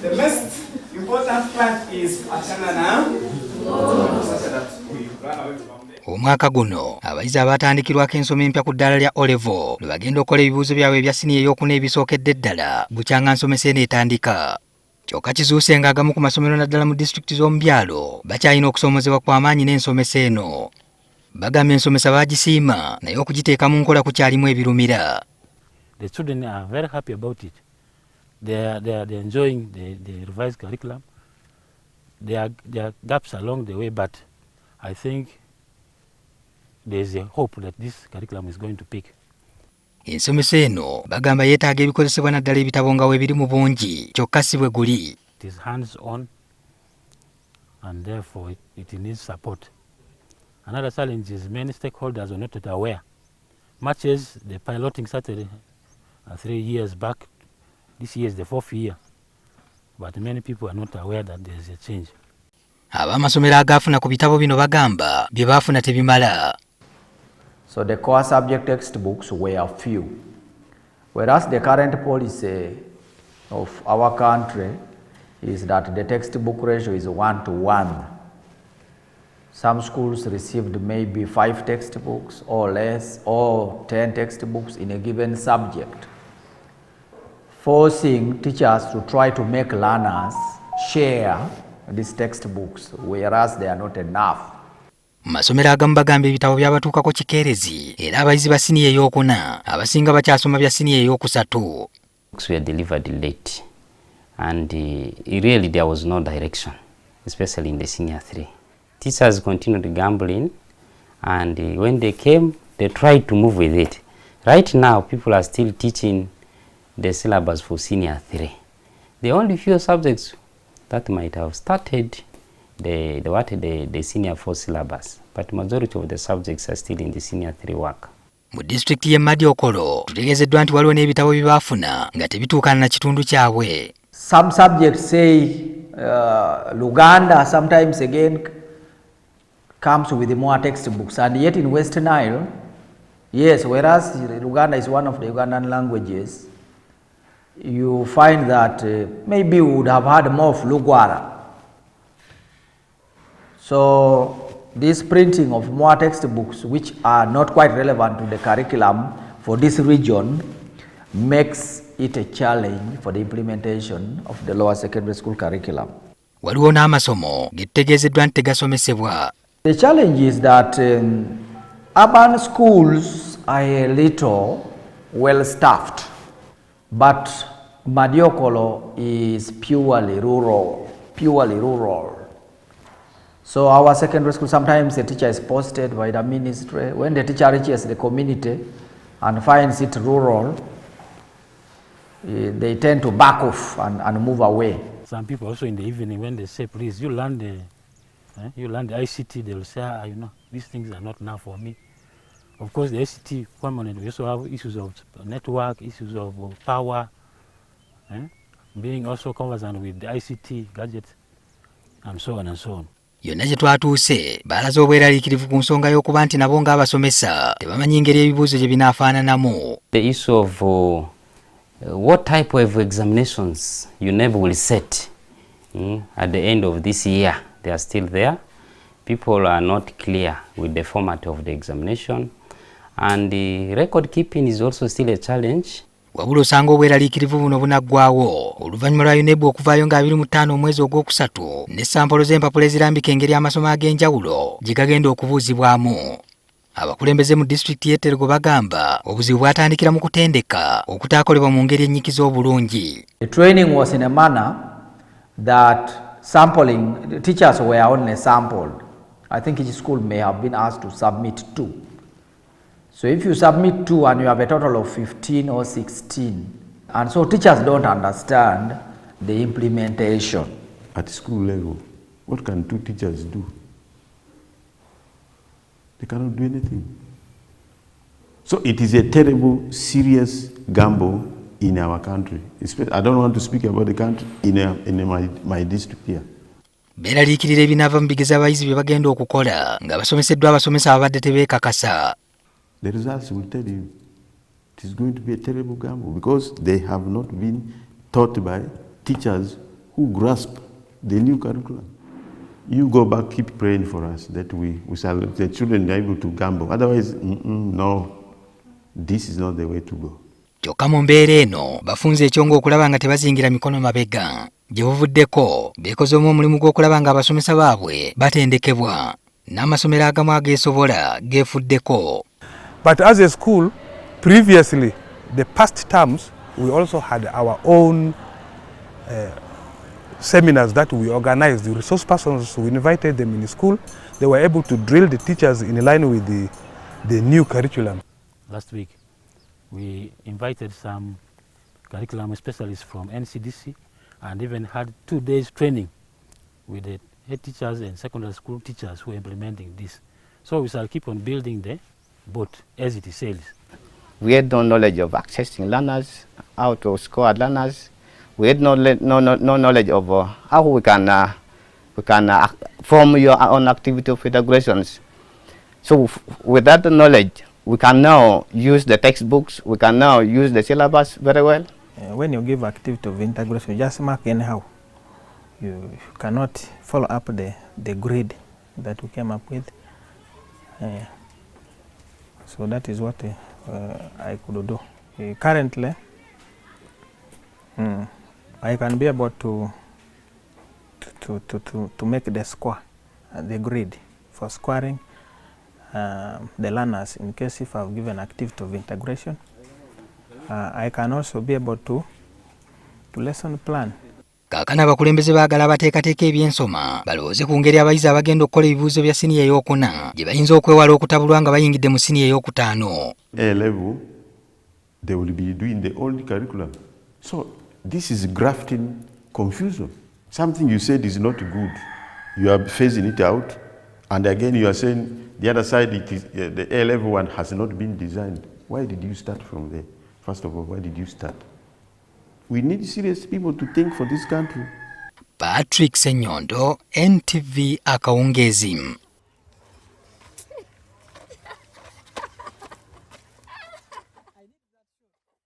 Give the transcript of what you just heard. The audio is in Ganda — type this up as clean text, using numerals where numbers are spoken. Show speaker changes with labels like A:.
A: The most important part is
B: Omwaka guno abayizi abatandikirwako ensoma empya ku ddaala lya O-level lwe bagenda okukola ebibuuzo byabwe ebya siniya eyookuna ebisookedde ddala bukyanga ensomesa eno etandika. Kyokka kizuuse ng'agamu ku masomero naddala mu disitulikiti z'omu byalo bakyalina okusoomozebwa kw'amaanyi n'ensomesa eno. Bagamba ensomesa baagisiima naye okugiteeka mu nkola kukyalimu ebirumira.
C: The children are very happy about it. They are enjoying the revised curriculum. There are gaps along the way, but I think there's a hope that this curriculum is going to pick.
B: Ensomesa eno bagamba yeetaaga ebikozesebwa naddala ebitabo nga weebiri mu bungi kyokka si bwe guli.
C: It is hands on and therefore it needs support. Another challenge is many stakeholders are not aware. Much as the piloting started 3 years back, this year is the 4th year, but many people are not aware that there is a change.
B: Abamasomero agaafuna ku bitabo bino bagamba bye baafuna tebimala.
D: So the core subject textbooks were few, whereas the current policy of our country is that the textbook ratio is 1:1. Some schools received maybe 5 textbooks or less, or 10 textbooks in a given subject, forcing teachers to try to make learners share these textbooks, whereas they are not enough.
B: Masomero agamu bagamba ebitabo byabatuukako ekikeerezi era abayizi ba siniya eyookuna abasinga bakyasoma bya siniya eyookusatu.
E: Books were delivered late and really there was no direction, especially in the senior 3. Teachers continued gambling, and when they came, they tried to move with it. Right now, people are still teaching the syllabus for senior 3. The only few subjects that might have started the senior 4 syllabus, but majority of the subjects are still in the senior 3 work.
B: Mu disitulikiti y'e Madi-Okollo tutegeezeddwa nti waliwo n'ebitabo bye baafuna nga tebituukana na kitundu kyabwe.
D: Some subjects say Luganda sometimes again comes with more textbooks, and yet in West Nile, yes, whereas Luganda is one of the Ugandan languages, you find that maybe we would have had more of Lugwara. So this printing of more textbooks which are not quite relevant to the curriculum for this region makes it a challenge for the implementation of the lower secondary school curriculum.
B: Waliwo n'amasomo ge tutegeezeddwa nti tegasomesebwa.
D: The challenge is that urban schools are a little well staffed, but Madi-Okollo is purely rural. So our secondary school, sometimes the teacher is posted by the ministry. When the teacher reaches the community and finds it rural, they tend to back off and move away.
C: Some people also in the evening, when they say, please, you learn the ICT, they will say, you know, these things are not enough for me. Of course, the ICT permanent, we also have issues of network, issues of power, being also conversant with the ICT gadgets, and so on and so on.
B: Yonna gye twatuuse baalaze obweraliikirivu ku nsonga y'okuba nti nabo ng'abasomesa tebamanyi ngeri ebibuuzo gye binaafaananamu.
E: The issue of what type of examinations UNEB will set at the end of this year, they are still there. People are not clear with the format of the examination, and the record keeping is also still a challenge.
B: Wabula osanga obweraliikirivu buno bunaggwaawo oluvannyuma lwa UNEB okuvaayo nga 25 omwezi ogwokusatu ne sampolo z'empapula ezirambika engeri amasomo ag'enjawulo gye gagenda okubuuzibwamu. Abakulembeze mu disitulikiti y'e Terego bagamba obuzibu bwatandikira mu kutendeka okutaakolebwa mu ngeri ennyikiza obulungi.
D: The training was in a manner that sampling, the teachers were only sampled. I think each school may have been asked to submit 2. So if you submit 2 and you have a total of 15 or 16, and so teachers don't understand the implementation.
F: At school level, what can 2 teachers do? They cannot do anything. So it is a terrible, serious gamble in our country. I don't want to speak about the country in my district here.
B: Beeraliikirira ebinaava mu bigezo abayizi bye bagenda okukola nga basomeseddwa abasomesa ababadde tebeekakasa.
F: The results will tell you it is going to be a terrible gamble because they have not been taught by teachers who grasp the new curriculum. You go back, keep praying for us that the children are able to gamble. Otherwise, no, this is not the way to go.
B: Kyokka mu mbeera eno bafunze ekyongo okulaba nga tebazingira mikono mabega gye buvuddeko beekozeemu omulimu gw'okulaba nga abasomesa baabwe batendekebwa n'amasomero agamu ageesobola geefuddeko.
G: But as a school, previously, the past terms, we also had our own seminars that we organized. The resource persons, we invited them in school. They were able to drill the teachers in line with the new curriculum.
C: Last week, we invited some curriculum specialists from NCDC and even had 2 days training with the head teachers and secondary school teachers who are implementing this. So we shall keep on building the boat as it sails.
H: We had no knowledge of accessing learners, how to score learners. We had no knowledge of how we can form your own activity of integrations. So with that knowledge, we can now use the textbooks, we can now use the syllabus very well.
I: When you give activity of integration, you just mark anyhow. You cannot follow up the grade that we came up with. So that is what I could do. Currently, I can be able to make the score, the grade for scoring the learners in case if I've given activity of integration. I can also be able to lesson plan.
B: Kaakano abakulembeze baagala abateekateeka ebyensoma balowooze ku ngeri abayizi abagenda okukola ebibuuzo bya siniya eyookuna gye bayinza okwewala okutabulwa nga bayingidde mu siniya eyookutaano.
F: A level, they will be doing the old curriculum. So this is grafting confusion. Something you said is not good. You are phasing it out, and again you are saying the other side, it is, the A level one has not been designed. Why did you start from there? First of all, why did you start? We need serious people to think for this country.
B: Patrick Senyondo, NTV Akawungeezi.